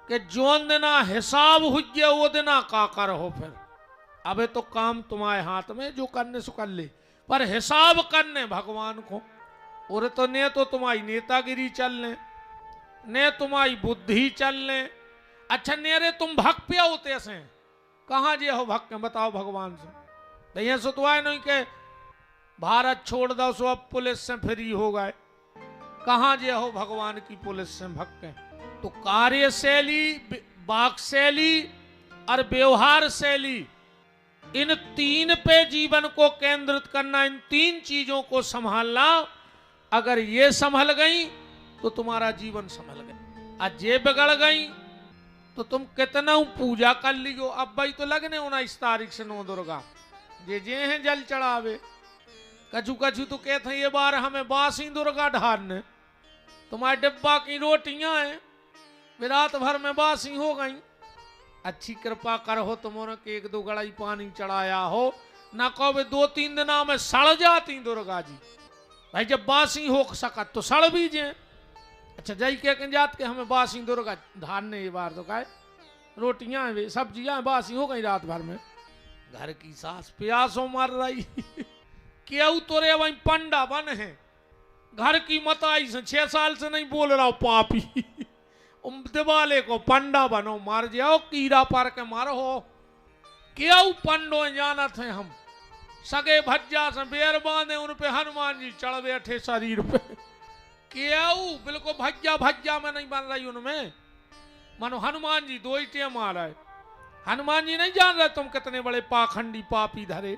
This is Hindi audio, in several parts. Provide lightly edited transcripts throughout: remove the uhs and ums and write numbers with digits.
कि जोन देना हिसाब हुए वो देना का कर हो। फिर अबे तो काम तुम्हारे हाथ में, जो करने सो कर ले, पर हिसाब करने भगवान को। और तो ने तो तुम्हारी नेतागिरी चलने, ने तुम्हारी बुद्धि चलने। अच्छा नेरे तुम भग पे होते से कहाँ जे हो भग के बताओ भगवान से। भैया सो तो आए नहीं के भारत छोड़ दो सो अब पुलिस से फ्री हो गए। कहाँ जे हो भगवान की पुलिस से भग के। तो कार्यशैली, वाक शैली और व्यवहार शैली, इन तीन पे जीवन को केंद्रित करना, इन तीन चीजों को संभालना। अगर ये संभल गई तो तुम्हारा जीवन संभल गया। आज ये बिगड़ गई तो तुम कितना पूजा कर लियो। अब भाई तो लगने 19 तारीख से 9 दुर्गा जे हैं जल चढ़ावे। कछु कछु तो कहते हैं ये बार हमें बासी दुर्गा ढारने। तुम्हारे डिब्बा की रोटियां हैं रात भर में बासी हो गई। अच्छी कृपा कर हो तुमने के 1-2 गड़ाई पानी चढ़ाया हो, ना कहो 2-3 दिना में सड़ जाती दुर्गा जी। भाई जब बासी हो सकत तो सड़ भी जे। अच्छा जाई के जात के हमें बासी दुर्गा धारने ये बार तो कहे रोटियां वे सब्जियां बासी हो गई रात भर में। घर की सास प्यासों मर रही क्यों तोरे वही पंडा बन है। घर की मताई से 6 साल से नहीं बोल रहा हूं पापी दिवाले को पंडा बनो, मार जाओ कीड़ा पार के मारो हो। क्यों पंडो जाना थे हम सगे भज्जा से बेर बांधे उन पे हनुमान जी चढ़ बैठे शरीर पे। क्यों बिल्कुल भज्जा भज्जा में नहीं बन रही उनमें। मानो हनुमान जी 2 ही टेम आ रहे। हनुमान जी नहीं जान रहे तुम कितने बड़े पाखंडी पापी धरे।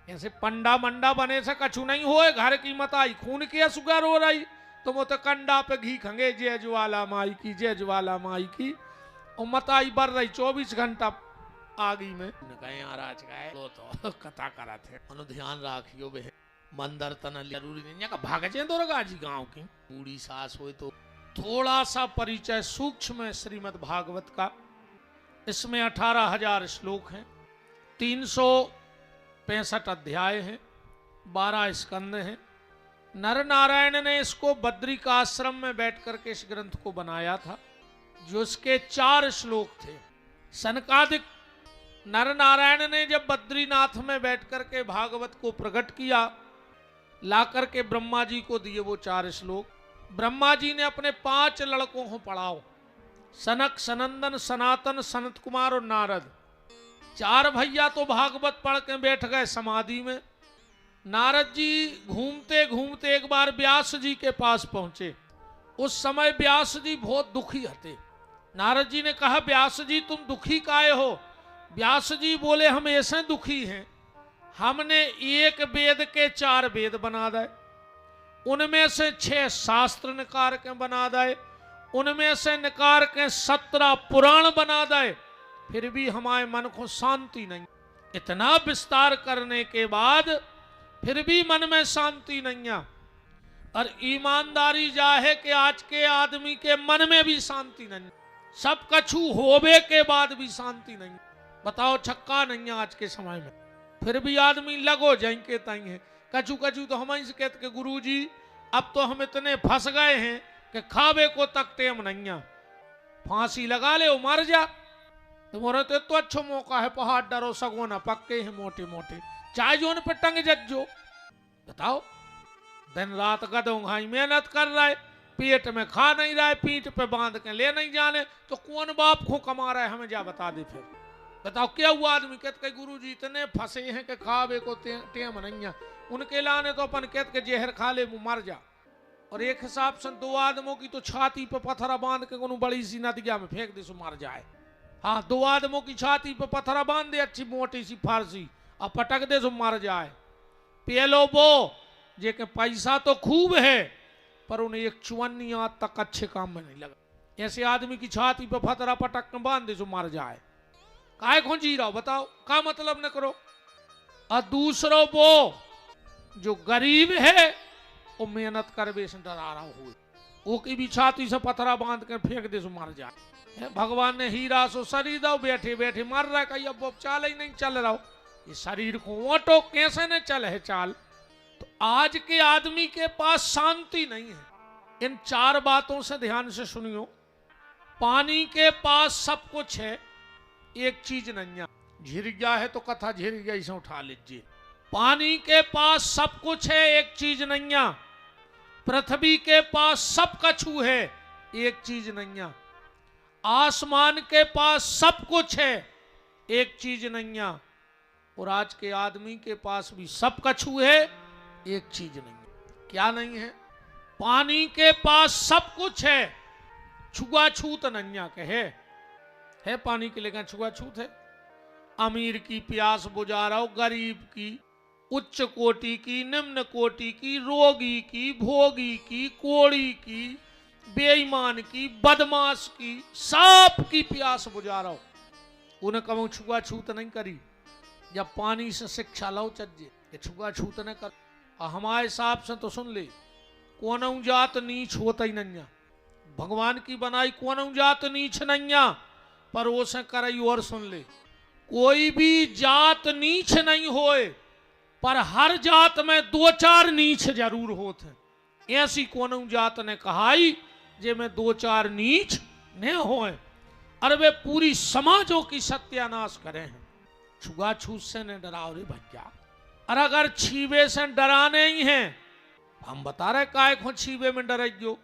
ऐसे पंडा मंडा बने से कछु नहीं होए। घर की मताई खून की सुगर हो रही तुम तो कंडा पे घी खंगे जय ज्वाला माई की, जय ज्वाला माई की। और मताई बर रही 24 घंटा आगी में। महाराज तो कथा करा थे ध्यान राखियो बे मंदिर तना जरूरी नहीं का भाग जे दुर्गा जी गांव की बूढ़ी सास हो। तो थोड़ा सा परिचय सूक्ष्म है श्रीमद् भागवत का। इसमें 18,000 श्लोक हैं, 365 अध्याय हैं, 12 स्कंद हैं। नर नारायण ने इसको बद्री का आश्रम में बैठ करके इस ग्रंथ को बनाया था, जो इसके 4 श्लोक थे। सनकादिक नर नारायण ने जब बद्रीनाथ में बैठ करके भागवत को प्रकट किया, ला करके ब्रह्मा जी को दिए वो 4 श्लोक। ब्रह्मा जी ने अपने 5 लड़कों को पढ़ाओ, सनक, सनंदन, सनातन, सनत कुमार और नारद। 4 भैया तो भागवत पढ़ के बैठ गए समाधि में। नारद जी घूमते घूमते एक बार व्यास जी के पास पहुंचे। उस समय व्यास जी बहुत दुखी थे। नारद जी ने कहा व्यास जी तुम दुखी काहे हो। व्यास जी बोले हम ऐसे दुखी हैं, हमने एक वेद के 4 वेद बना दे, उनमें से 6 शास्त्र निकाल के बना दे, उनमें से निकाल के 17 पुराण बना दे, फिर भी हमारे मन को शांति नहीं। इतना विस्तार करने के बाद फिर भी मन में शांति नहीं है। और ईमानदारी जाहे कि आज के आदमी के मन में भी शांति नहीं, सब कछु होवे के बाद भी शांति नहीं। बताओ छक्का नहीं है आज के समय में, फिर भी आदमी लगो जाए के ताई है। कछु कछु तो हम कहते कि गुरु जी अब तो हम इतने फंस गए हैं कि खावे को तक टेम नहीं है, फांसी लगा ले मर जा। तुम्हारे तो अच्छा मौका है, पहाड़ डरो सगो ना पक्के हैं मोटे मोटे, चाहे जो उन पे टंग जज्जो। बताओ दिन रात गधों घाई मेहनत कर रहा है, पेट में खा नहीं रहा है, पीठ पे बांध के ले नहीं जाने, तो कौन बाप को कमा रहा है हमें जा बता दे। फिर बताओ क्या हुआ। आदमी कहते गुरु जी इतने फंसे हैं कि खावे को टेम नहीं है, उनके लाने तो अपन कहते जहर खा ले वो मर जा। और एक हिसाब से 2 आदमों की तो छाती पे पत्थरा बांध के कोई बड़ी सी नदिया में फेंक दे सो मर जाए। हाँ 2 आदमों की छाती पे पत्थरा बांध दे अच्छी मोटी सी फारसी और पटक दे सो मर जाए। पेलो वो जे के पैसा तो खूब है पर उन्हें एक चुवन्नी आज तक अच्छे काम में नहीं लगा। ऐसे आदमी की छाती पे पत्थरा पटक के बांध दे सो मर जाए। काहे को जी रहा हो बताओ, का मतलब न करो। और दूसरों वो जो गरीब है वो मेहनत करवे से डरा रहा हो, वो की भी छाती से पत्थरा बांध कर फेंक दे सो मर जाए। भगवान ने हीरा सो शरीर दो, बैठे बैठे मर रहा है, कहीं अब चाल ही नहीं चल रहा हो। ये शरीर को ओटो कैसे न चल है चाल। तो आज के आदमी के पास शांति नहीं है। इन 4 बातों से ध्यान से सुनियो। पानी के पास सब कुछ है, एक चीज नहीं है। झिर गया है तो कथा झिर गया, इसे उठा लीजिए। पानी के पास सब कुछ है, एक चीज नहीं है। पृथ्वी के पास सब कछु है, एक चीज नहीं है। आसमान के पास सब कुछ है, एक चीज नहीं है। और आज के आदमी के पास भी सब कछु है, एक चीज नहीं है। क्या नहीं है? पानी के पास सब कुछ है, छुआछूत नहीं है पानी के, लेकिन छुआछूत है। अमीर की प्यास बुझा रहा हो, गरीब की, उच्च कोटि की, निम्न कोटि की, रोगी की, भोगी की, कोड़ी की, बेईमान की, बदमाश की, सांप की प्यास बुझा रहा हो, उन्हें कहूं छुआछूत नहीं करी। जब पानी से शिक्षा लो चज्जे, ये छुआछूत न कर। हमारे हिसाब से तो सुन ले, कौन जात नीच होता ही नहीं। भगवान की बनाई कौन जात नीच नहीं, पर वो से करई। और सुन ले, कोई भी जात नीच नहीं होए, पर हर जात में दो चार नीच जरूर होते। ऐसी कौन जात ने कहाई जे में दो चार नीच न होए, और वे पूरी समाजों की सत्यानाश करे हैं। छुआछूत से न डराओ रे भैया। और अगर छीबे से डराने ही हैं, हम बता रहे काय को छीबे में डराइयो।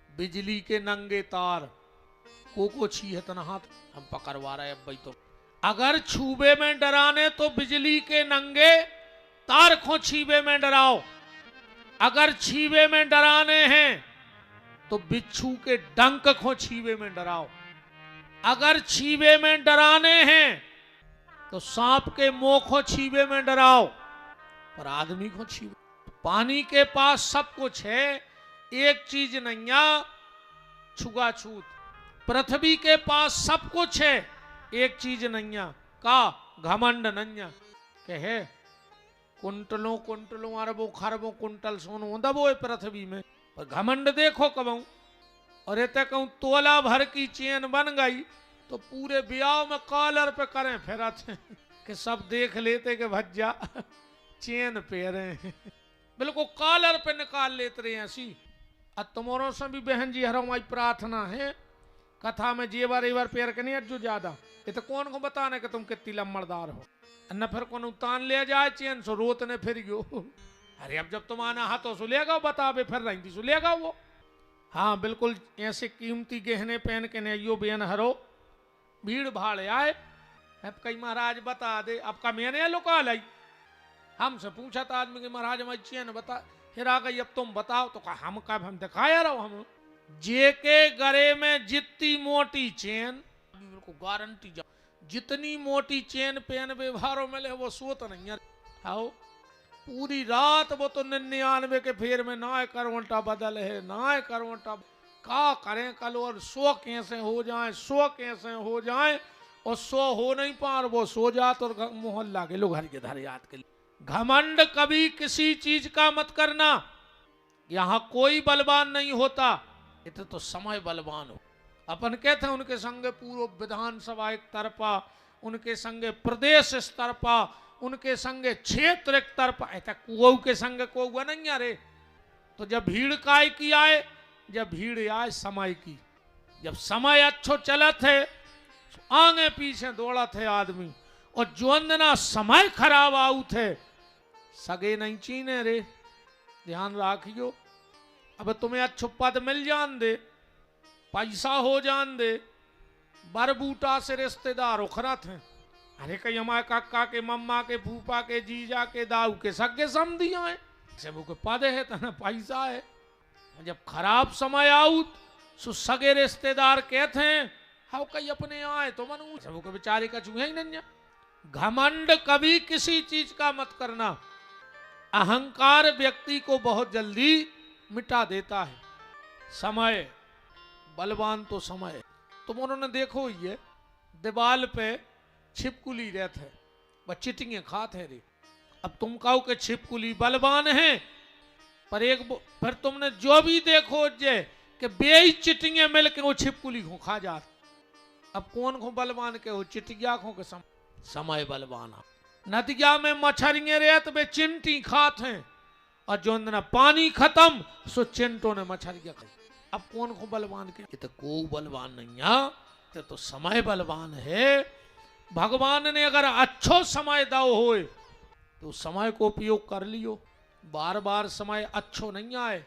बिजली के नंगे तार को छी है तना हाथ, हम पकड़वा रहे अब भाई। तो अगर छूबे में डराने तो बिजली के नंगे तार को छीबे में डराओ। अगर छीबे में डराने हैं तो बिच्छू के डंक को छीबे में डराओ। अगर छीबे में डराने हैं तो सांप के मुंह को छीबे में डराओ, पर आदमी को छीबे। पानी के पास सब कुछ है, एक चीज नहीं है, छुआछूत। पृथ्वी के पास सब कुछ है, एक चीज नहीं है, का घमंड नहीं है। कहे कुंटलों कुंटलों अरबों खरबों कुंटल सोनो दबो पृथ्वी में, पर घमंड देखो कबू। और ये कहूं तोला भर की चेन बन गई तो पूरे ब्याह में कॉलर पे करें फिर कि सब देख लेते कि भज्जा चेन पे रहे बिल्कुल कॉलर पे निकाल लेते रहे ऐसी। अब तुम्हारों से भी बहन जी हमारी प्रार्थना है, कथा में जेवर एवर पैर के नहीं अज्जू ज्यादा। ये तो कौन को बताने कि तुम कितनी लम्बड़दार हो, न फिर कौन उतान ले जाए चैन सो रोत ने फिर गयो। अरे अब जब तुम आना हाथों सुलेगा बता बे फिर रही सुलेगा वो। हाँ बिल्कुल ऐसे कीमती गहने पहन के नहीं बेन हरो भीड़ भाड़ आए। अब कई महाराज बता दे, अब का मैंने लुका लाई। हमसे पूछा था आदमी के महाराज हमारी चैन बता, फिर आ गई अब तुम बताओ। तो कहा हम कब हम दिखाया रहो। हम जे के गले में जितनी मोटी चैन, बिल्कुल गारंटी जा, जितनी मोटी चैन पहन व्यवहारों में ले वो सोत नहीं है। आओ पूरी रात वो तो 99 के फेर में ना करवंटा बदल है, ना करवंटा का करें कल। और 100 कैसे हो जाए, 100 कैसे हो जाए, और 100 हो नहीं पा वो सो जात। और मोहल्ला के लोग हर के धर याद के लिए। घमंड कभी किसी चीज का मत करना। यहाँ कोई बलवान नहीं होता, इतना तो समय बलवान हो। अपन कहते हैं उनके संगे पूर्व विधानसभा एक तरफा, उनके संगे प्रदेश इस तरफा, उनके संगे क्षेत्र एक तरफा, ऐसा कुओं के संगे कुआ नहीं। अरे तो जब भीड़ काय की आए, जब भीड़ आए समय की, जब समय अच्छो चला थे आगे पीछे दौड़ा थे आदमी। और जोंदना समय खराब आऊ थे सगे नहीं चीने रे। ध्यान राखियो, अब तुम्हें अच्छो पद मिल जान दे, पैसा हो जान दे, बरबूटा से रिश्तेदार उखरा थे। अरे कई हमारे काका के, मम्मा के, फूफा के, जीजा के, दाऊ के सगे समधिया है, सब के पद है तना पैसा है। जब खराब समय आऊ सो सगे रिश्तेदार कहते हैं हाँ कई अपने आए तो मनू सब के बेचारे का चूहे ही नहीं। घमंड कभी किसी चीज का मत करना। अहंकार व्यक्ति को बहुत जल्दी मिटा देता है। समय बलवान तो समय। तुम उन्होंने देखो ये दीवाल पे छिपकुली रहते हैं, वह चिटिंगे खाते रे। अब तुम कहो कि छिपकुली बलवान है, पर एक फिर तुमने जो भी देखो जे कि बेई चिटिंगे मिल के वो छिपकुली को खा जाते। अब कौन को बलवान के हो, चिटिया को के समय बलवान। नदिया में मछरिये रहत वे चिंटी खात हैं, और जो न पानी खत्म सो चिंटों ने मछरिया खाई। अब कौन को बलवान के, तो को बलवान नहीं है, तो समय बलवान है। भगवान ने अगर अच्छो समय दो होए तो समय को उपयोग कर लियो। बार बार समय अच्छो नहीं आए,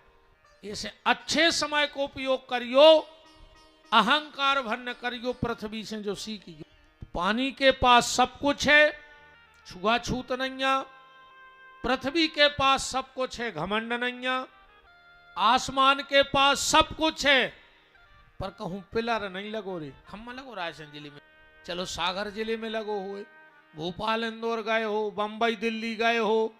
इसे अच्छे समय को उपयोग करियो। अहंकार भन्न करियो, पृथ्वी से जो सीखियो। पानी के पास सब कुछ है, छुआछूत नहीं है। पृथ्वी के पास सब कुछ है, घमंड नहीं है। आसमान के पास सब कुछ है, पर कहूं पिलर नहीं लगो रे, खम्मा लगो रायसेन जिले में, चलो सागर जिले में लगो हुए, भोपाल इंदौर गए हो, बंबई दिल्ली गए हो,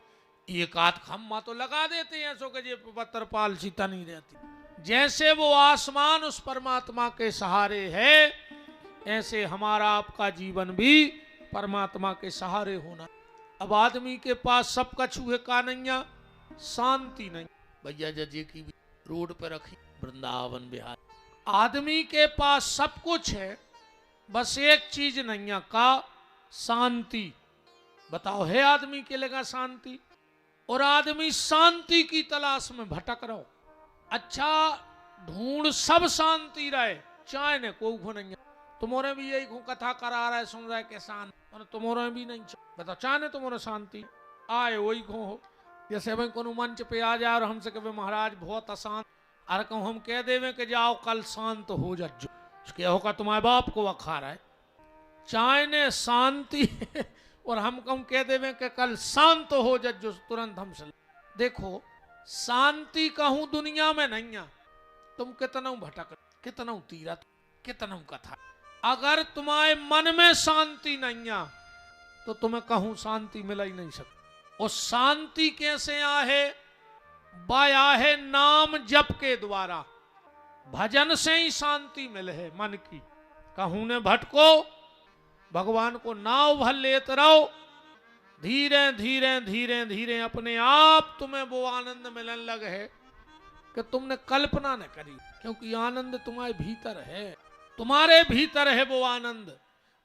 एक आध खम्मा तो लगा देते हैं, सो के पत्थर पाल सीता नहीं रहती। जैसे वो आसमान उस परमात्मा के सहारे है, ऐसे हमारा आपका जीवन भी परमात्मा के सहारे होना। अब आदमी के पास सब कछु है, का नहीं है, शांति नहीं। भैया जजे की भी रोड पर रखी, वृंदावन बिहार। आदमी के पास सब कुछ है, बस एक चीज नहीं है, का शांति। बताओ है आदमी के लगा शांति, और आदमी शांति की तलाश में भटक रहो। अच्छा ढूंढ सब शांति रहे, चाहे ने कोई खो नहीं है। तुम्हारे भी यही कथा करा रहा है, सुन रहा है किसान, और तुम्हारे भी नहीं बताओ, चाहे तुम्हारे शांति आए वही खो हो। जैसे भाई को मंच पे आ जाए और हमसे कहे महाराज बहुत अशांत, अरे कहूँ हम कह देवे कि जाओ कल शांत हो जाओ, क्या होगा, तुम्हारे बाप को अखाड़ा है, चाहे ने शांति और हम कहूँ कह देवे कि कल शांत हो जाओ, तुरंत हमसे। देखो शांति कहूँ दुनिया में नहीं है, तुम कितना भटक, कितना तीरथ, कितना कथा, अगर तुम्हारे मन में शांति नहीं है तो तुम्हें कहूँ शांति मिल ही नहीं सकती। और शांति कैसे आहे, बाया है नाम जप के द्वारा, भजन से ही शांति मिले है मन की। कहूँ ने भटको, भगवान को नाव भर लेते रहो, धीरे धीरे धीरे धीरे अपने आप तुम्हें वो आनंद मिलने लगे है कि तुमने कल्पना न करी, क्योंकि आनंद तुम्हारे भीतर है, तुम्हारे भीतर है वो आनंद।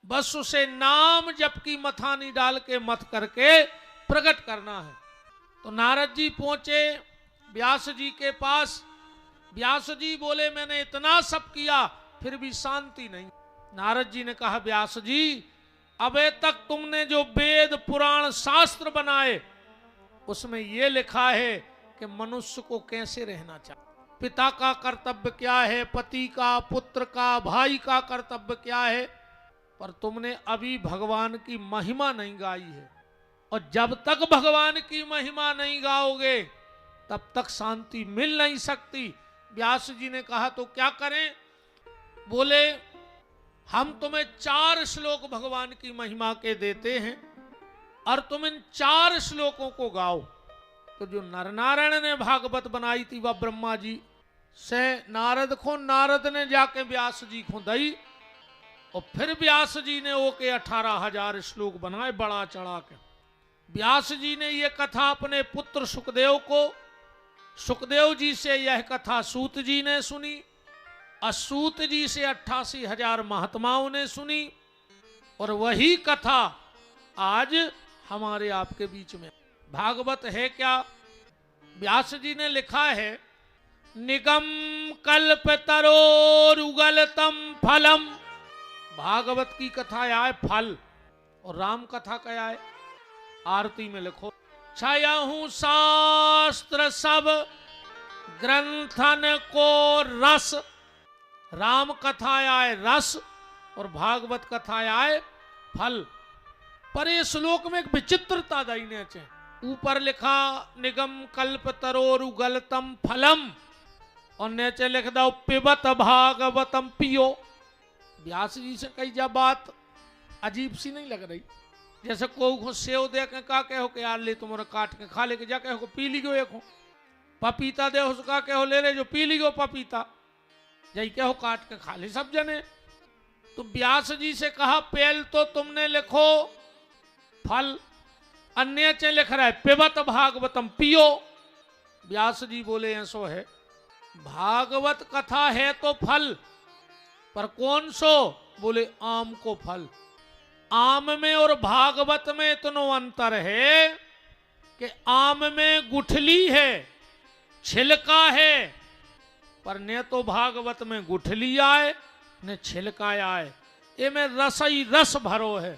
बस उसे नाम जप की मथानी डाल के मत करके प्रकट करना है। तो नारद जी पहुंचे व्यास जी के पास। व्यास जी बोले मैंने इतना सब किया फिर भी शांति नहीं। नारद जी ने कहा व्यास जी अबे तक तुमने जो वेद पुराण शास्त्र बनाए उसमें यह लिखा है कि मनुष्य को कैसे रहना चाहिए, पिता का कर्तव्य क्या है, पति का, पुत्र का, भाई का कर्तव्य क्या है, पर तुमने अभी भगवान की महिमा नहीं गाई है। और जब तक भगवान की महिमा नहीं गाओगे तब तक शांति मिल नहीं सकती। व्यास जी ने कहा तो क्या करें? बोले हम तुम्हें 4 श्लोक भगवान की महिमा के देते हैं और तुम इन 4 श्लोकों को गाओ। तो जो नरनारायण ने भागवत बनाई थी वह ब्रह्मा जी से नारद ने जाके व्यास जी को दई, और फिर व्यास जी ने ओके 18,000 श्लोक बनाए बड़ा चढ़ा के। व्यास जी ने यह कथा अपने पुत्र सुखदेव को, सुखदेव जी से यह कथा सूत जी ने सुनी, और सूत जी से 88,000 महात्माओं ने सुनी, और वही कथा आज हमारे आपके बीच में। भागवत है क्या? व्यास जी ने लिखा है निगम कल्प तरोरुगलतम फलम। भागवत की कथा आए फल, और राम कथा क्या है? आरती में लिखो छयहु शास्त्र सब ग्रंथन को रस। राम कथा आए रस और भागवत कथा आए फल। पर ये श्लोक में एक विचित्रता दाइने चे। ऊपर लिखा निगम कल्प तरोरुगलतम फलम, और नीचे लिख दो पिबत भागवतम पियो। व्यास जी से कई जा बात अजीब सी नहीं लग रही? जैसे को सेव दे के का कहो कि यार ले तुम्हारा काट के खा ले के जा कहो पी ली गो, एक हो पपीता दे उसका कहो ले ले जो पी ली गो पपीता, जई कहो काट के खा ले सब जने। तो व्यास जी से कहा पहल तो तुमने लिखो फल, अन्य चे लिख रहा है पिबत भागवतम पियो। व्यास जी बोले ऐसो है, भागवत कथा है तो फल, पर कौन सो? बोले आम को फल। आम में और भागवत में इतना अंतर है कि आम में गुठली है, छिलका है, पर ने तो भागवत में गुठली आए ने छिलका आए, ये में रस ही रस भरो है।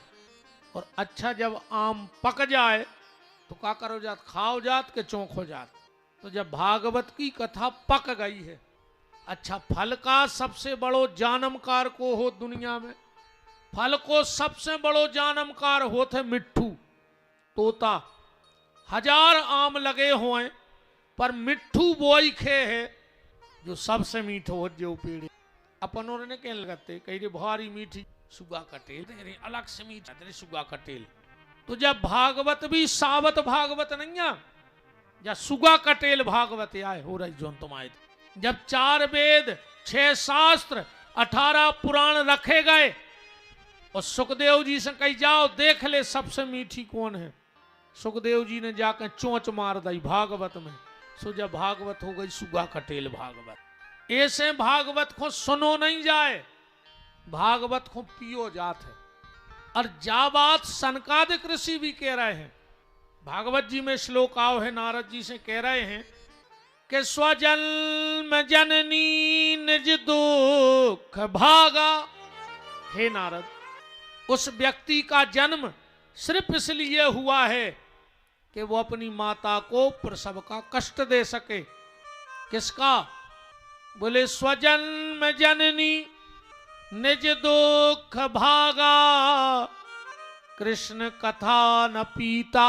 और अच्छा जब आम पक जाए तो क्या करो जात, खाओ जात के चौंक हो जात। तो जब भागवत की कथा पक गई है, अच्छा फल का सबसे बड़ो जानमकार को हो दुनिया में, फल को सबसे बड़ो जानमकार होते मिट्ठू तोता। 1000 आम लगे हुए पर मिट्ठू बोई खे है जो सबसे मीठो हो जो पेड़। अपन और ने कह लगते कही रे भारी मीठी सुगा कटेल, तेरे अलग से मीठा तेरे सुगा कटेल। तो जब भागवत भी सावत भागवत नहीं है, जब सुगा कटेल भागवत आए हो रही जो तुम आए, जब 4 वेद 6 शास्त्र 18 पुराण रखे गए और सुखदेव जी से कही जाओ देख ले सबसे मीठी कौन है। सुखदेव जी ने जाकर चोंच मार दी भागवत में। सो जब भागवत हो गई सुगा कटेल भागवत। ऐसे भागवत को सुनो नहीं जाए, भागवत को पियो जात है। और जा बात सनकादिक ऋषि भी कह रहे हैं, भागवत जी में श्लोक आओ है, नारद जी से कह रहे हैं कि स्वजन्म जननी निज दुख भागा। हे नारद, उस व्यक्ति का जन्म सिर्फ इसलिए हुआ है कि वो अपनी माता को प्रसव का कष्ट दे सके। किसका? बोले स्वजन्म जननी निज दुख भागा, कृष्ण कथा न पीता।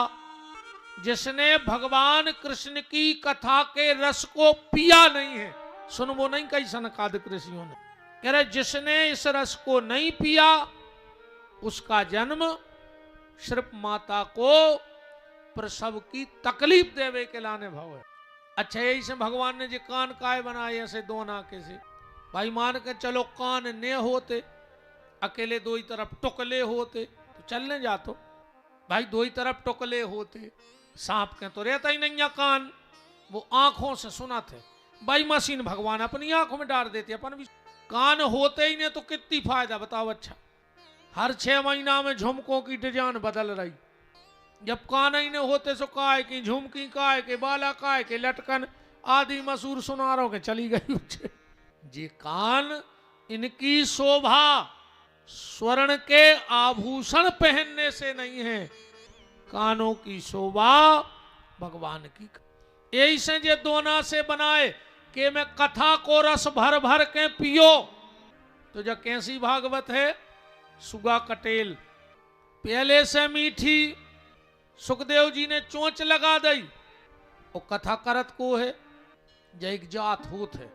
जिसने भगवान कृष्ण की कथा के रस को पिया नहीं है, सुन वो नहीं कही सनकादिक ऋषियों ने, कह रहे जिसने इस रस को नहीं पिया उसका जन्म सिर्फ माता को प्रसव की तकलीफ देवे के लाने भाव है। अच्छा यही से भगवान ने जो कान काय बनाए ऐसे दो नाके से, भाई मान के चलो कान ने होते, अकेले दो ही तरफ टुकले होते तो चलने जातो, भाई दो ही तरफ टुकले होते, सांप के तो रहता ही नहीं कान, वो आंखों से सुना थे। भाई मशीन भगवान अपनी आंखों में डाल देते, अपन भी कान होते ही नहीं तो कितनी फायदा बताओ। अच्छा हर 6 महीना में झुमकों की डिजाइन बदल रही, जब कान ही नहीं होते सो काय की झुमकी, काय के बाला, काय के लटकन आदि मशहूर सुनारों के चली गई। जी कान इनकी शोभा स्वर्ण के आभूषण पहनने से नहीं है, कानों की शोभा भगवान की। यही से जे दोना से बनाए कि मैं कथा को रस भर भर के पियो। तो जब कैसी भागवत है, सुगा कटेल पहले से मीठी, सुखदेव जी ने चोंच लगा दी। वो कथा करत को है जो एक जात होत है,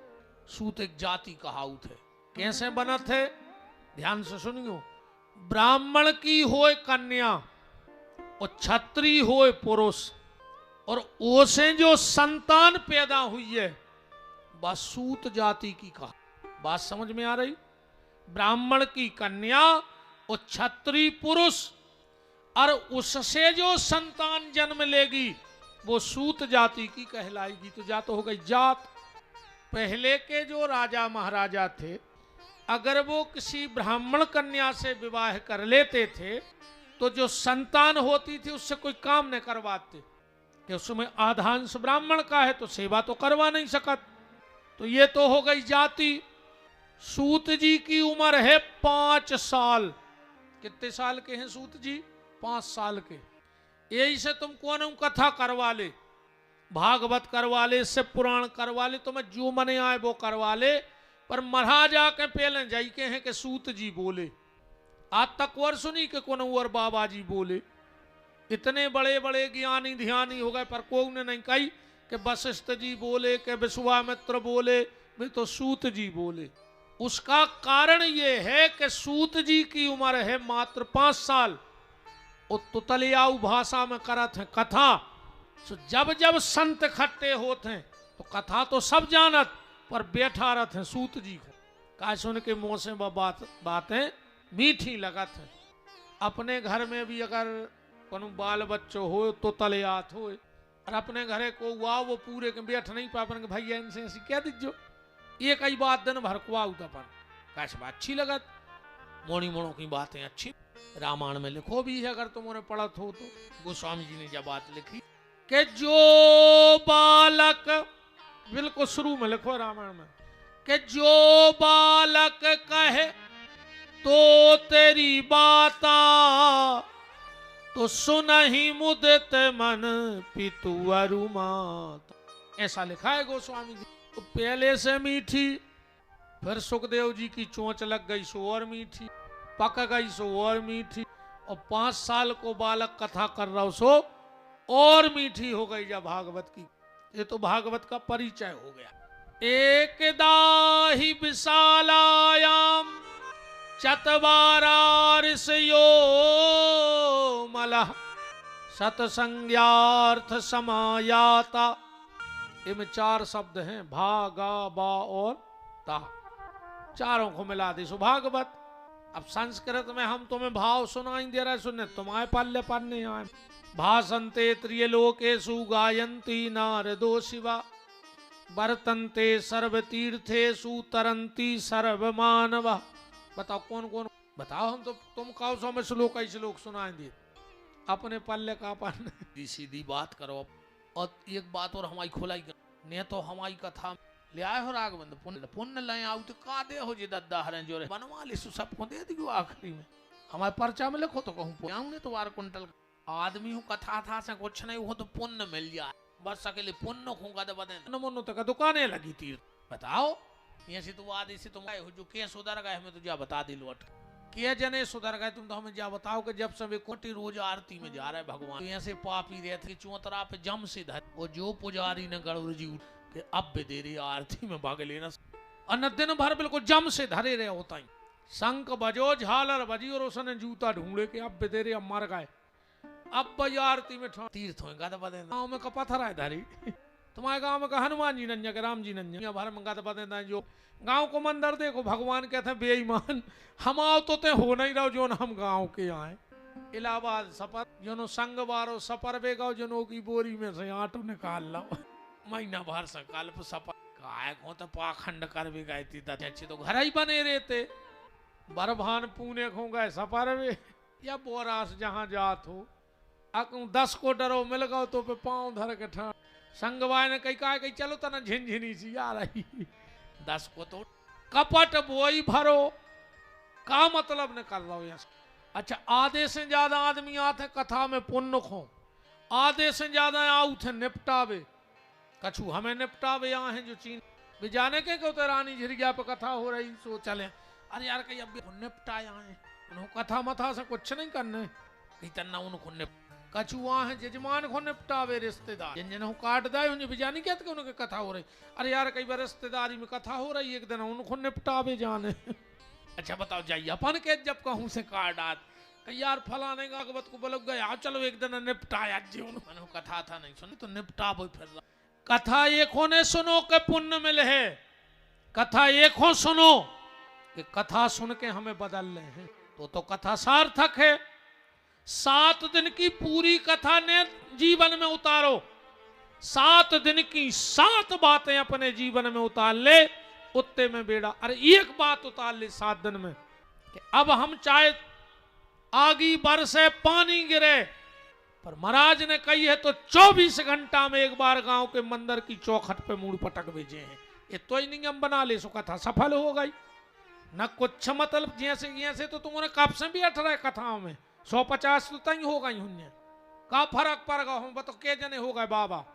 सूत एक जाति कहाउत है। कैसे बनत है ध्यान से सुनियो। ब्राह्मण की होए कन्या और क्षत्रिय होए पुरुष, और ओसे जो संतान पैदा हुई है वह सूत जाति की कहा। बात समझ में आ रही? ब्राह्मण की कन्या और क्षत्रिय पुरुष, और उससे जो संतान जन्म लेगी वो सूत जाति की कहलाएगी। तो जात हो गई जात। पहले के जो राजा महाराजा थे, अगर वो किसी ब्राह्मण कन्या से विवाह कर लेते थे तो जो संतान होती थी उससे कोई काम नहीं करवाते कि उसमें आधांश ब्राह्मण का है तो सेवा तो करवा नहीं सकत। तो ये तो हो गई जाति। सूत जी की उम्र है 5 साल। कितने साल के हैं सूत जी? 5 साल के। यही से तुम कौन कथा करवा ले, भागवत करवा ले, इससे पुराण करवा ले, तुम्हें जो मने आए वो करवा ले, पर महाराजा के पहले जाई के हैं कि सूत जी बोले। आज तक वर सुनी कि कौन और बाबा जी बोले। इतने बड़े बड़े ज्ञानी ध्यानी हो गए पर कोई ने नहीं कही कि वशिष्ठ जी बोले, कि विश्वामित्र बोले, वे तो सूत जी बोले। उसका कारण ये है कि सूत जी की उम्र है मात्र 5 साल। और तुतलियाऊ भाषा में करत है कथा। तो जब जब संत इकट्ठे होते हैं तो कथा तो सब जानत, पर बैठा रहते हैं सूत जी को। का सुन के मुंह से बातें मीठी लगत है। अपने घर में भी अगर कोनो बाल बच्चों हो तो तलियात हो, और अपने घरे को हुआ वो पूरे के बैठ नहीं पा, अपन भैया इनसे ऐसी क्या दीजो, ये कई बात दिन भर को अपन कैसे बात अच्छी लगत। मोड़ी मोड़ों की बातें अच्छी रामायण में लिखो भी है, अगर तुमने पढ़त हो तो। गोस्वामी जी ने जब बात लिखी कि जो बालक, बिल्कुल शुरू में लिखो रामायण में, कि जो बालक कहे तो तेरी बाता, तो सुनहि मुदित मन पितु अरु माता। ऐसा लिखा है गोस्वामी जी। तो पहले से मीठी, फिर सुखदेव जी की चोंच लग गई सो और मीठी, पक गई सो और मीठी, और 5 साल को बालक कथा कर रहा हो सो और मीठी हो गई जब भागवत की। ये तो भागवत का परिचय हो गया। एकदा ही विशालायाम चत्वारार्षयो मलः सतसंज्ञार्थ समायाता। इनमें 4 शब्द हैं, भा गा बा और ता, चारों को मिला दे सो भागवत। अब संस्कृत में हम तुम्हें भाव सुनाई दे रहे, सुनने तुम्हारे पल्ले पन्ने आए। भाषन्ते त्रियलोकेषु गायन्ति नारदो शिवा, वर्तन्ते सर्वतीर्थेषु तरन्ति सर्वमानवा। बताओ कौन कौन, बताओ। हम तो तुम कहो सो में श्लोक ही श्लोक सुनाई दे, अपने पल्ले का पन्ने। सीधी बात करो। और एक बात और हमारी खुलाई कर, ने तो हमारी कथा ले आए हो राघवेंद, पुण्य ले आओ तो का दे हो जी दद्दा हरें जोरे बनवा ले सबको दे दियो। आखिरी में हमारे पर्चा में लिखो तो कहूँ आऊंगे तो 12 कुंटल आदमी हूँ, कथा था से कुछ नहीं हो तो पुण्य मिल जाए, बस अकेले पुण्य खूंगा तो बदे नमोनो तक दुकानें लगी थी। बताओ ये से तो आदि से तुम हो जो के सुधर गए, हमें तो जा बता दी लौट के जने सुधर गए। तुम तो हमें जा बताओ कि जब सब कोटि रोज आरती में जा रहे भगवान, तो ऐसे पापी रहते चौतरा पे जम से धर, वो जो पुजारी ने गरुड़ जी उठ अब दे रही आरती में भाग लेना, और दिन भर बिल्कुल जम से धरे रहे होता ही। शंख बजो झालर बजी और उसने जूता ढूंढे के अब दे रहे, अब मर गए, अब बजो आरती में तीर्थ होगा तो बदे गाँव में का पत्थर है धारी। तुम्हारे गांव में का हनुमान जी नंजा के राम जी नंजा भर मंगा तो बदे जो गांव को मंदिर देखो भगवान कहते हैं बेईमान, हम आओ तो ते हो नहीं रहो जो हम गांव के आए। इलाहाबाद सफर जो संग बारो सफर बेगाओ जनो की बोरी में से आटो निकाल लो, महीना भर संकल्प सफर काय को तो पाखंड कर भी गए थी अच्छे तो घर ही बने रहते। बरभान पुणे खो गए सफर में या बोरास जहां जात हो, 10 को डरो मिल गओ तो पे पांव धर के ठा संगवाय ने कही कहा चलो तना झिनझिनी सी आ रही, 10 को तो कपट बोई भरो का मतलब न कर रहा हूं। अच्छा आधे से ज्यादा आदमी आते कथा में पुण्य खो, आधे से ज्यादा आऊ थे निपटावे, कछु हमें निपटावे यहाँ है जो चीन भी जाने के कहते रानी झिरगिया पे कथा हो रही सो चले, अरे यार कहीं अब निपटा यहाँ है उन्होंने कथा मथा से कुछ नहीं करने कहीं तन्ना उनको कछु वहाँ है जजमान को निपटावे रिश्तेदार जिन जिन काट दाए उन्हें भी जानी कहते उनके कथा हो रही, अरे यार कई बार रिश्तेदारी में कथा हो रही एक दिन उनको निपटावे जाने। अच्छा बताओ जाइए अपन के जब कहूँ से काट आत कहीं यार फलाने भागवत को बोलो गया चलो एक दिन निपटाया जीवन कथा था नहीं सुनी तो निपटा फिर कथा एक होने सुनो के पुण्य मिले है, कथा एक हो सुनो कि कथा सुन के हमें बदल रहे हैं तो कथा सार्थक है। 7 दिन की पूरी कथा ने जीवन में उतारो, 7 दिन की 7 बातें अपने जीवन में उतार ले उत्ते में बेड़ा। अरे एक बात उतार ले 7 दिन में कि अब हम चाहे आगी बरसे पानी गिरे, पर महाराज ने कही है तो 24 घंटा में एक बार गांव के मंदिर की चौखट पे मूड पटक भेजे हैं। ये तो ही नियम बना ले सो कथा सफल हो गई न कुछ मतलब जैसे तो तुमने कब से भी 18 कथाओं में 150 तो तई हो गई हुन्ने का फर्क पड़ गया हूं बतो के जने हो गए बाबा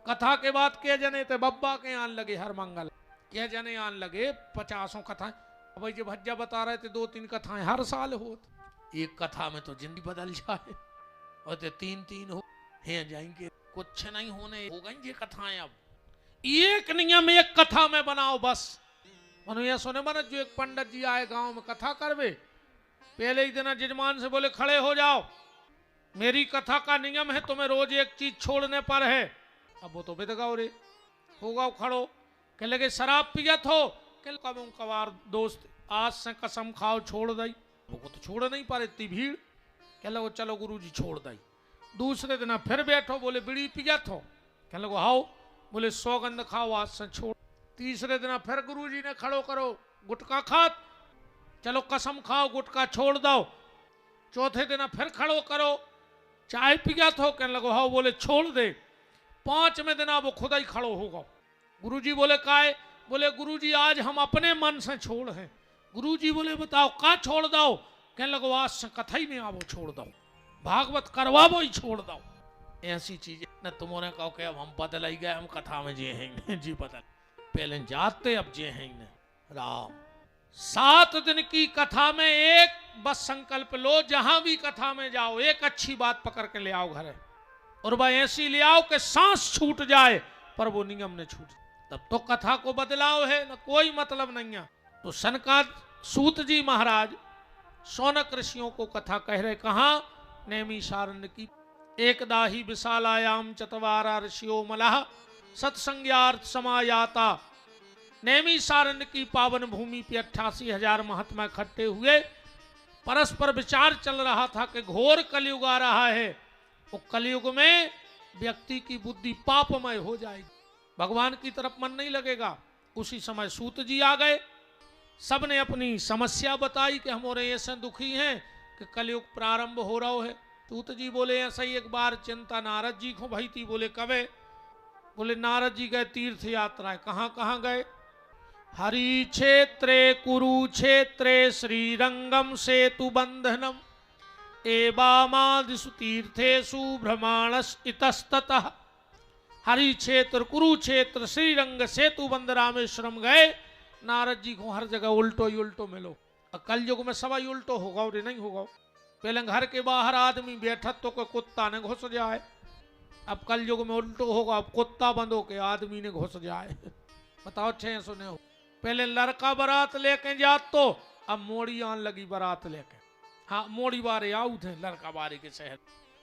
कथा के बाद के जने थे बब्बा के आन लगे हर मंगल के जने आन लगे 50 कथाएं। अब जो भज्जा बता रहे थे 2-3 कथाएं हर साल होत, एक कथा में तो जिंदगी बदल जाए और तो 3-3 हो हैं जाएंगे कुछ नहीं होने हो गई ये कथाएं। अब एक नियम एक कथा में बनाओ बस मनो ये सुने मन जो एक पंडित जी आए गांव में कथा करवे पहले ही दिन जजमान से बोले खड़े हो जाओ मेरी कथा का नियम है तुम्हें रोज एक चीज छोड़ने पर है। अब वो तो बेदगाओ रे होगा खड़ो कह लगे शराब पियत हो कवार दोस्त आज से कसम खाओ छोड़ दई वो तो छोड़ नहीं पा रहे इतनी भीड़ कह लगो चलो गुरु जी छोड़ दई। दूसरे दिन फिर बैठो बोले बीड़ी पियत हो कह लगो हाओ बोले सौगंध खाओ आज से छोड़। तीसरे दिन फिर गुरु जी ने खड़ो करो गुटखा खात चलो कसम खाओ गुटखा छोड़ दो। चौथे दिन फिर खड़ो करो चाय पियत हो कहने लगो हाओ बोले छोड़ दे। 5वें दिन वो खुद ही खड़ो होगा गुरु जी बोले काहे बोले गुरुजी आज हम अपने मन से छोड़ हैं। गुरुजी बोले बताओ का छोड़ दो? कहने लगो आज से कथा ही नहीं आवो छोड़ दो, भागवत करवावो ही छोड़ दो। ऐसी चीजें न तुमने कहो कि अब हम बदल ही गए, हम कथा में जे हैं जी बदल, पहले जाते अब जे हैं राम। 7 दिन की कथा में एक बस संकल्प लो, जहां भी कथा में जाओ एक अच्छी बात पकड़ के ले आओ घर, और वह ऐसी ले आओ कि सांस छूट जाए पर वो नियम न छूटे, तब तो कथा को बदलाव है, न कोई मतलब नहीं है। तो सनकादिक सूत जी महाराज शौनक ऋषियों को कथा कह रहे, कहा नैमिषारण्य की। एकदा ही विशालायाम चतवारा ऋषियो मलः सत्संज्ञार्थ समायाता। नैमिषारण्य की पावन भूमि पे 88,000 महात्मा इकट्ठे हुए, परस्पर विचार चल रहा था कि घोर कलयुग आ रहा है, वो कलयुग में व्यक्ति की बुद्धि पापमय हो जाएगी, भगवान की तरफ मन नहीं लगेगा। उसी समय सूत जी आ गए, सबने अपनी समस्या बताई कि हम ऐसे दुखी हैं कि कलयुग प्रारंभ हो रहा है। सूत जी बोले ऐसा ही एक बार चिंता नारद जी को भई थी। बोले कबे? बोले नारद जी गए तीर्थ यात्रा। कहाँ कहाँ गए? हरि क्षेत्रे कुरुक्षेत्रे श्रीरंगम सेतु बंधनम एवामादिषु तीर्थेषु भ्रमाणस इतस्ततः। हरि क्षेत्र कुरुक्षेत्र श्रीरंग सेतु बंध रामेश्वरम गए। नारद जी को हर जगह उल्टो ही उल्टो मिलो। कल युग में सवाई उल्टो होगा और नहीं होगा। पहले घर के बाहर आदमी बैठा तो कोई कुत्ता ने घुस जाए, अब कल युग में उल्टो होगा, अब कुत्ता बंद हो के आदमी ने घुस जाए। बताओ अच्छे सुने हो? पहले लड़का बारात लेके जात तो अब मोड़ी आन लगी बारात लेके। हाँ मोड़ी बारे आऊ थे लड़का बारे के शहर।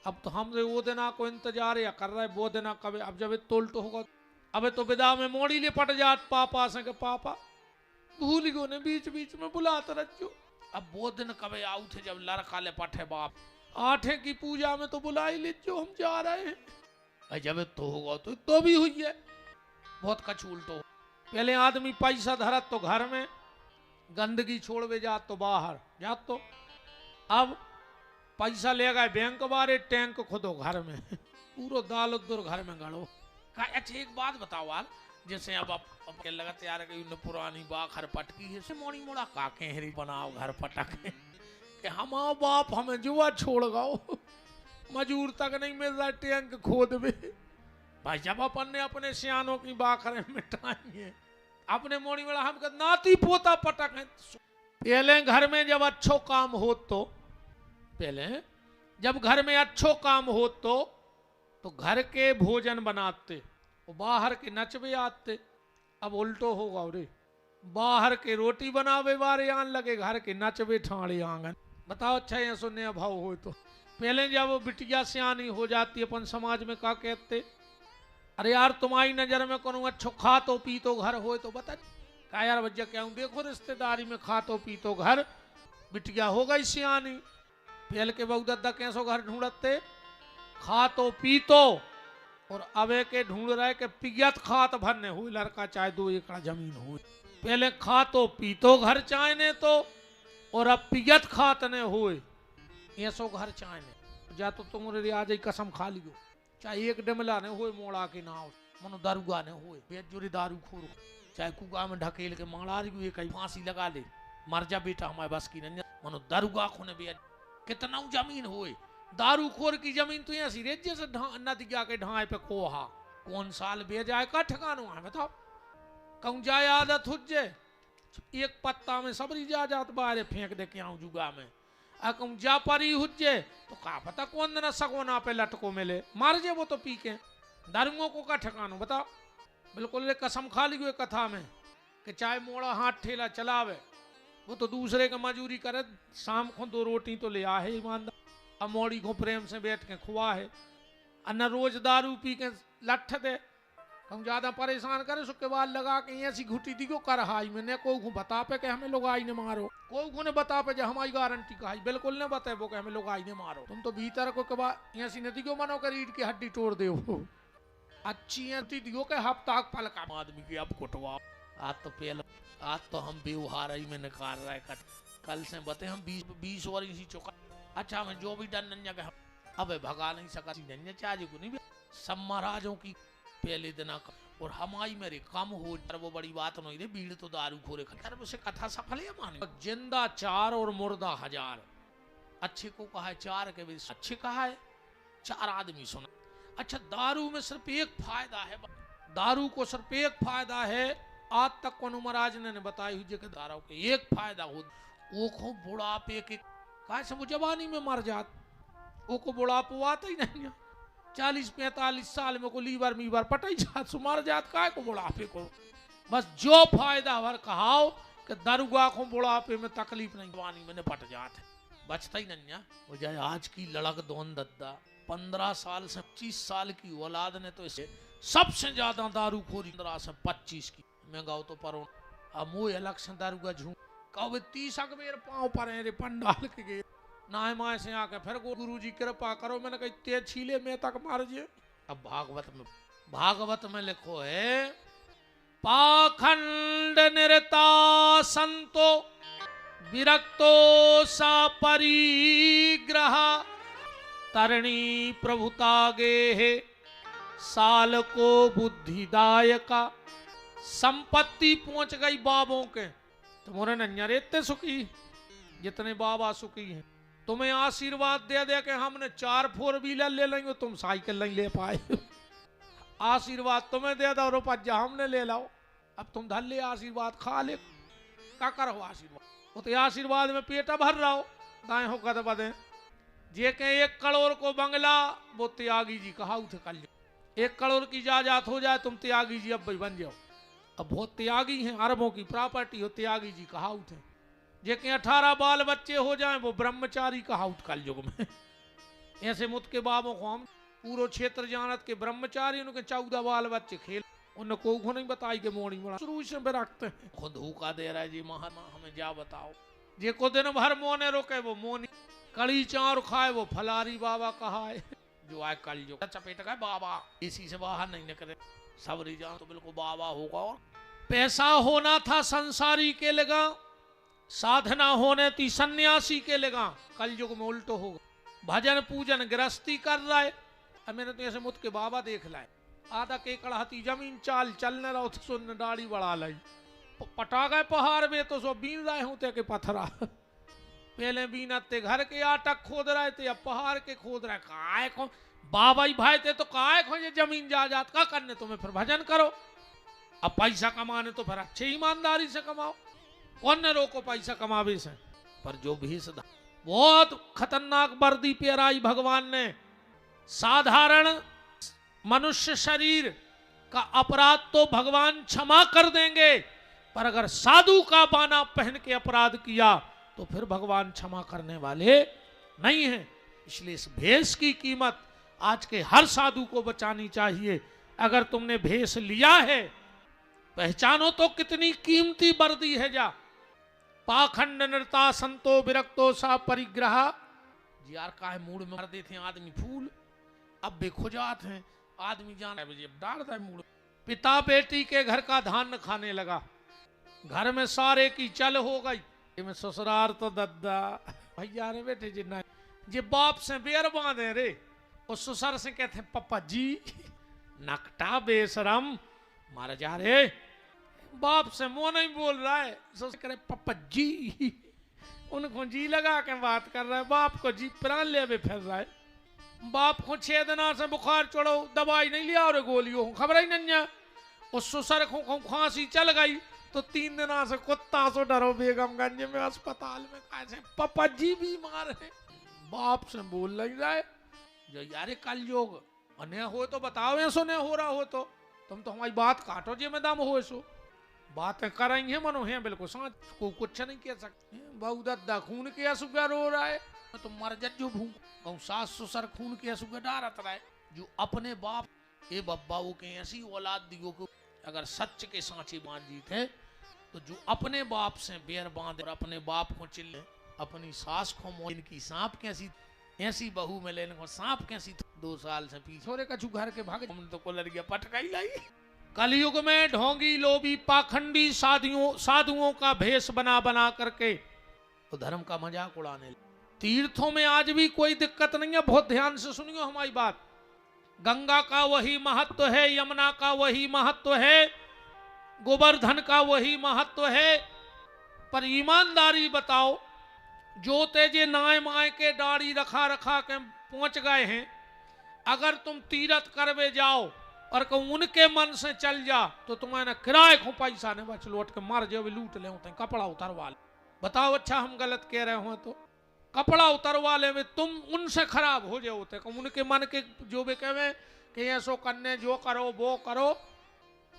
अब तो हमसे वो दिना को इंतजार या कर रहे, वो दिना कभी। अब जब तो उल्टो होगा, अब तो विदा में मोड़ी ले पट जात पापा से के पापा भूल गो ने बीच बीच में बुलाते रखो। अब वो दिन कभी आऊ थे जब लड़का ले पठे बाप 8 की पूजा में तो बुला ही लीजिए हम जा रहे हैं। भाई जब तो होगा तो भी हुई है बहुत कछ उल्टो। पहले आदमी पैसा धरत तो घर में, गंदगी छोड़वे जात तो बाहर जात तो। अब पैसा ले गए बैंक वाले, टैंक खुदो घर में पूरा दाल उधर घर में गड़ो। अच्छा एक बात बताओ यार, जैसे अब के लगत यार कि पुरानी बाखर पटकी है से मोड़ी मोड़ा काके हरी बनाओ घर पटक के हम बाप हमें जुआ छोड़ गओ, मजूर तक नहीं मिल रहा टैंक खोद में। भाई जब अपन ने अपने सियानों की बाखरें मिटाएंगे, अपने मोड़ी वाला हम नाती पोता पटक है। पहले घर में जब अच्छो काम हो तो, पहले जब घर में अच्छो काम हो तो घर के भोजन बनाते, बाहर के नचबे आते। अब उल्टो होगा रे, बाहर के रोटी बनावे बारे आन लगे, घर के नचबे ठाणे आंगन। बताओ अच्छा ये सुनने भाव हो तो। पहले जब बिटिया सियानी हो जाती अपन समाज में क्या कहते, अरे यार तुम्हारी नजर में कौन अच्छो खा तो पी तो घर हो तो बता का यार भैया क्या हूँ, देखो रिश्तेदारी में खा तो पी तो घर, बिटिया हो गई सियानी। पहले के बहु दद्दा कैसो घर ढूंढते, खा तो पी तो, और अबे के ढूंढ रहे के पियत खात भरने हुई, लड़का चाहे 2 एकड़ जमीन हुई। पहले खा तो पी तो घर चाहने तो, और अब पियत खात ने हुए ये सो घर चाहने। जा तो तुमरे रियाज कसम खा लियो, चाहे 1 डमला ने हुए मोड़ा के ना हो, मनो दारुगा ने हुए बेजुरी दारू खोर, चाहे कुआ में ढकेल के मारा रही कहीं फांसी लगा ले, मर जा बेटा हमारे बस की नहीं, मनो दारुगा खोने बे कितना जमीन हुए। दारू खोर की जमीन तो ऐसी रेत जैसे नदिया के ढाए पे कोहा, कौन साल बे जाए का ठिकाना है बताओ। कहूँ जाए आदत हो जाए, एक पत्ता में सबरी जा जात बाहर फेंक दे के आऊँ जुगा में, आ कहूँ जा परी हो जाए तो का पता कौन दिन सगोना पे लटको मिले, मार जे वो तो पी के। दारुओं को का ठिकाना बताओ। बिल्कुल कसम खा ली हुई कथा में कि चाहे मोड़ा हाथ ठेला चलावे, वो तो दूसरे का मजूरी करे, शाम को 2 रोटी तो ले आ है ईमानदार, अब मोड़ी को प्रेम से बैठ के खुआ है, अन्ना रोज दारू पी के लठ दे। हम ज्यादा परेशान करे सुख के बाद लगा के ऐसी घुटी दी को कर हाई में ने को बता पे के हमें लोग आई ने मारो, को ने बता पे जो हमारी गारंटी का है, बिल्कुल ने बताए वो के हमें लोग आई ने मारो। तुम तो भीतर को के बाद ऐसी नदी को मनो कर ईट की हड्डी तोड़ दे हो, अच्छी है दियो के हफ्ता पल का आदमी की अब कुटवा। आज तो पहले आज तो हम व्यवहार ही में निकाल रहे हैं, कल से बते हम 20 वर्ष चुका। अच्छा मैं जो भी डन अब भगा नहीं सका चाहे को नहीं। सब महाराजों की पहले दिन और हमारी मेरे कम हो वो बड़ी बात नहीं रे, भीड़ तो दारू खोरे खतर उसे कथा सफल है माने। जिंदा 4 और मुर्दा 1000। अच्छे को कहा है 4 के भी अच्छे कहा है 4 आदमी सुना। अच्छा, दारू में सिर्फ एक फायदा है, दारू को सिर्फ एक फायदा है, आज तक कौन महाराज ने बताई हुई कि दारू के एक फायदा हो, वो को बुढ़ापे के कहा से वो जवानी में मर जात, वो को बुढ़ापो आता ही नहीं है। 40-45 साल में को लीवर मीवर पटाई जात सुमार जात, काय को बुढ़ापे को। बस जो फायदा हर कहाओ कि दरुगा को बुढ़ापे में तकलीफ नहीं, जवानी में निपट जात है, बचता ही नहीं है। वो जाए आज की लड़क दोन दद्दा 15 साल से 25 साल की औलाद ने तो इसे सबसे ज्यादा दारू खोरी 15 से 25 की। मैं गाँव तो पर अब वो इलेक्शन दारू का झूठ कब 30 अकबेर पाँव पर रे पंडाल के गे ना माए से आके फिर गुरु जी कृपा करो, मैंने कही ते छीले में तक मार जे। अब भागवत में लिखो है, पाखंड निरता संतो विरक्तो सा परिग्रह तरणी प्रभुता गे है साल को बुद्धिदायका। संपत्ति पहुंच गई बाबों के, तुम्हारे नन्या इतने सुखी जितने बाबा सुखी हैं। तुम्हें आशीर्वाद दे दे के हमने 4 4 व्हीलर ले लेंगे, तुम साइकिल नहीं ले पाए। आशीर्वाद तुम्हें दे दो रुपया हमने ले लाओ, अब तुम धर ले आशीर्वाद खा ले, क्या करो आशीर्वाद, वो तो आशीर्वाद में पेटा भर रहा हो दाएं हो कद बदे। जे के 1 करोड़ को बंगला वो त्यागी जी कहा उठे कल 1 करोड़ की जायदाद हो जाए तुम त्यागी जी अब भाई बन जाओ। अब बहुत त्यागी हैं, अरबों की प्रॉपर्टी हो, त्यागी जी कहा उठे। जे के 18 बाल बच्चे हो जाएं वो ब्रह्मचारी कहा उठ कल युग में। ऐसे मुत के बाबों को हम पूरा क्षेत्र जानत के ब्रह्मचारी, उनके 14 बाल बच्चे खेल, उनको नहीं बताई के मोड़ी मोड़ा शुरू से रखते हैं। खुद हुका दे रहा है जी महात्मा हमें जा बताओ, जे को दिन भर मोने रोके वो मोनी, कड़ी चार खाए वो फलारी बाबा कहा है। जो आए कल युग चपेट का बाबा इसी से बाहर नहीं निकले, सब जान तो बिल्कुल बाबा होगा। और पैसा होना था संसारी के लगा, साधना होने थी सन्यासी के लगा, कल युग में उल्टो होगा। भजन पूजन गृहस्थी कर रहा है। अब मैंने तो ऐसे मुत के बाबा देख लाए, आधा के कड़ाती जमीन चाल चलने रहो तो सुन दाढ़ी बढ़ा लाई, पटा गए पहाड़ में तो सो बीन रहे होते के पत्थरा। पहले बीनते घर के आटक खोद रहे थे, अब पहाड़ के खोद रहे। काय को बाबा ही भाई थे तो काय को ये जमीन जायदाद का करने, तुम्हें फिर भजन करो। अब पैसा कमाने तो फिर अच्छे ईमानदारी से कमाओ, कौन ने रोको पैसा कमावे से। पर जो भी बहुत खतरनाक वर्दी पेराई भगवान ने। साधारण मनुष्य शरीर का अपराध तो भगवान क्षमा कर देंगे, पर अगर साधु का बाना पहन के अपराध किया तो फिर भगवान क्षमा करने वाले नहीं हैं। इसलिए इस भेष की कीमत आज के हर साधु को बचानी चाहिए। अगर तुमने भेष लिया है पहचानो तो कितनी कीमती वर्दी है। जा पाखंड नृता संतो विरक्तो सा परिग्रह। यार का है मूड में मार देते हैं आदमी फूल, अब बेखुजात हैं आदमी जान डाल रहा है मूड। पिता बेटी के घर का धान खाने लगा, घर में सारे की चल हो गई। में ससुरार तो दद्दा भैया रे बेटे जिन्ना जे बाप से बेर बांधे रे, उस ससुर से कहते हैं पप्पा जी नकटा बेशरम मारा जा रे। बाप से मुंह नहीं बोल रहा है, ससुर करे पप्पा जी, उनको जी लगा के बात कर रहा है, बाप को जी प्राण ले फिर रहा है। बाप को 6 दिना से बुखार चढ़ो, दवाई नहीं लिया और गोलियों खबर ही नहीं है। उस ससुर को खांसी चल गई तो 3 दिना से कुत्ता सो डरो बेगमगंज में अस्पताल में कैसे पापा जी बीमार है। बाप से बोल नहीं रहा है। जो यारे कल योग अन्य हो तो बताओ, ऐसो नहीं हो रहा हो तो तुम तो हमारी बात काटो जी में दम हो, ऐसो बातें करेंगे मनो है बिल्कुल सांच को कुछ नहीं कह सकते। बहु दद्दा खून के असुगा रो रहा है तो मर जो भूख सास ससुर खून के असुगा डारत रहा है। जो अपने बाप ए बब्बा वो के ऐसी औलाद दियो को अगर सच के सांचे बांध जीत है तो जो अपने बाप से बेर बांध और अपने बाप को चिल्ले, अपनी सास को मोह, इनकी सांप कैसी ऐसी बहू में लेने को सांप कैसी 2 साल से पीछे कछु घर के भाग हमने तो को लड़कियां पटकाई लाई। कलयुग में ढोंगी लोभी पाखंडी साधुओं का भेष बना बना करके तो धर्म का मजाक उड़ाने। तीर्थों में आज भी कोई दिक्कत नहीं है, बहुत ध्यान से सुनियो हमारी बात। गंगा का वही महत्व है, यमुना का वही महत्व है, गोवर्धन का वही महत्व है। पर ईमानदारी बताओ, जो तेजे नाय माय के दाढ़ी रखा रखा के पहुंच गए हैं, अगर तुम तीरथ करवे जाओ और कहूं उनके मन से चल जा तो तुम्हारे किराए को पैसा नहीं बच, लौट के मर जाओ, लूट ले होते कपड़ा उतरवा ले। बताओ अच्छा हम गलत कह रहे हो तो? कपड़ा उतरवा ले में तुम उनसे खराब हो जाओ, उनके मन के जो भी कहे कि ऐसो करने जो करो वो करो,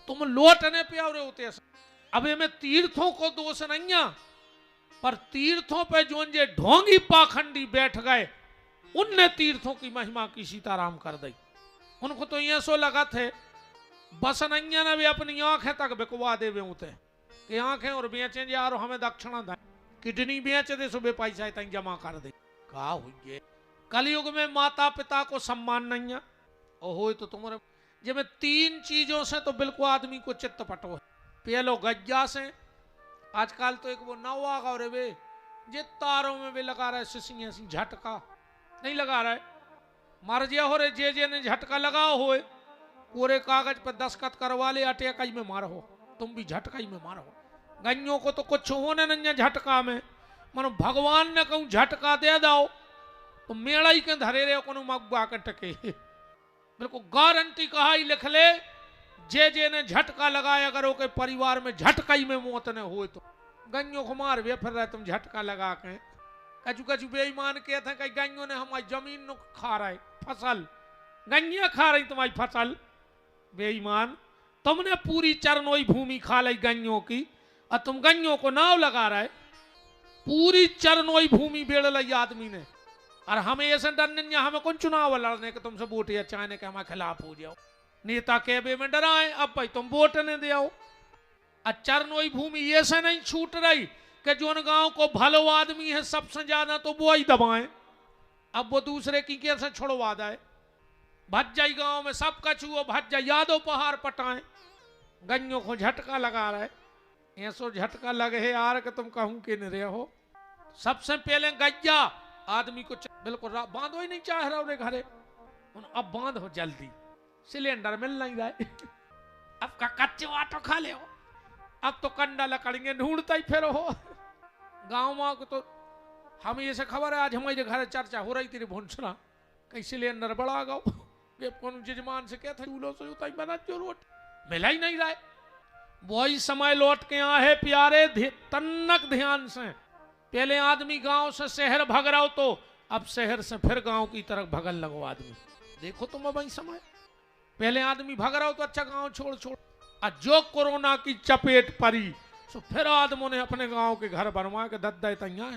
तुम लौटने पे और होते। अब में तीर्थों को दोष नहीं है, पर तीर्थों पे जो जे ढोंगी पाखंडी बैठ गए उनने तीर्थों की महिमा की सीताराम कर दी। उनको तो ये सो लगा थे बस नैया ने भी अपनी आंखें तक बिकवा दे होते कि आंखें और बेचे यार हमें दक्षिणा दे, किडनी बेच दे सुबह पैसा तक जमा कर दे। कहा हुई कलयुग में माता पिता को सम्मान नहीं है, और हो तो तुम्हारे जिसमें तीन चीजों से तो बिल्कुल आदमी को चित्त पटो है। पहलो गज्जा से, आजकल तो एक वो नवा और वे जे तारों में भी लगा रहा है सिसी ऐसी झटका नहीं लगा रहा है, मर गया हो रे जे ने झटका लगाओ हो, पूरे कागज पर दस्तखत करवा ले, अटैकाई में मारो, तुम भी झटकाई में मारो। गन्यों को तो कुछ होने नहीं झटका में, मानो भगवान ने कहूं झटका दे दो तो मेड़ा ही के धरे रहे को मगवा के टके। बिल्कुल गारंटी कहा ही लिख ले, जे ने झटका लगाया करो के परिवार में झटकाई में मौत न हो तो गन्यों को मार वे फिर रहे तुम झटका लगा के। कचू कचू बेईमान के थे कई गन्यों ने हमारी जमीन नो खा रहा है फसल, गन्या खा रही तुम्हारी फसल। बेईमान, तुमने पूरी चरनोई भूमि खा ली गन्यों की और तुम गन्यों को नाव लगा रहा है। पूरी चरनोई भूमि बेड़ ली आदमी ने, और हमें ऐसे डर नहीं, हमें कौन चुनाव लड़ने के तुमसे वोट या चाहने के हमारे खिलाफ हो जाओ। नेता कहबे में डराए, अब भाई तुम वोट ने दो। चरनोई भूमि ये से नहीं छूट रही कि जो गांव को भलो आदमी है सबसे ज्यादा तो वो ही दबाए, अब वो दूसरे की कैसे छुड़वा दे। भज जाई गांव में सब कछुओ भज जाए, यादव पहाड़ पटाए, गन्यों को झटका लगा रहे। ऐसो झटका लगे है यार कि तुम कहूं कि नहीं रहे हो। सबसे पहले गज्जा आदमी को बिल्कुल बांधो ही नहीं चाह रहा उन्हें घरे, अब बांध हो जल्दी, सिलेंडर मिल नहीं रहा। अब का कच्चे आटो खा ले हो, अब तो कंडा लकड़ेंगे ढूंढता ही फिर हो। गांव में को तो हमें ये से खबर है, आज हमारे घर चर्चा हो रही थी भुंसरा कहीं सिलेंडर बढ़ा गो, कौन जजमान से कहते चूल्हो से उताई बना जो रोट मिला ही नहीं रहा। वही समय लौट के यहाँ है प्यारे, तन्नक ध्यान से। पहले आदमी गांव से शहर भग रहा हो, तो अब शहर से फिर गांव की तरफ भगल लगो आदमी। देखो तुम अब समय, पहले आदमी भग रहा हो तो अच्छा गांव छोड़ छोड़, और जो कोरोना की चपेट पड़ी तो फिर आदमों ने अपने गांव के घर बनवा के दद्दा तैयार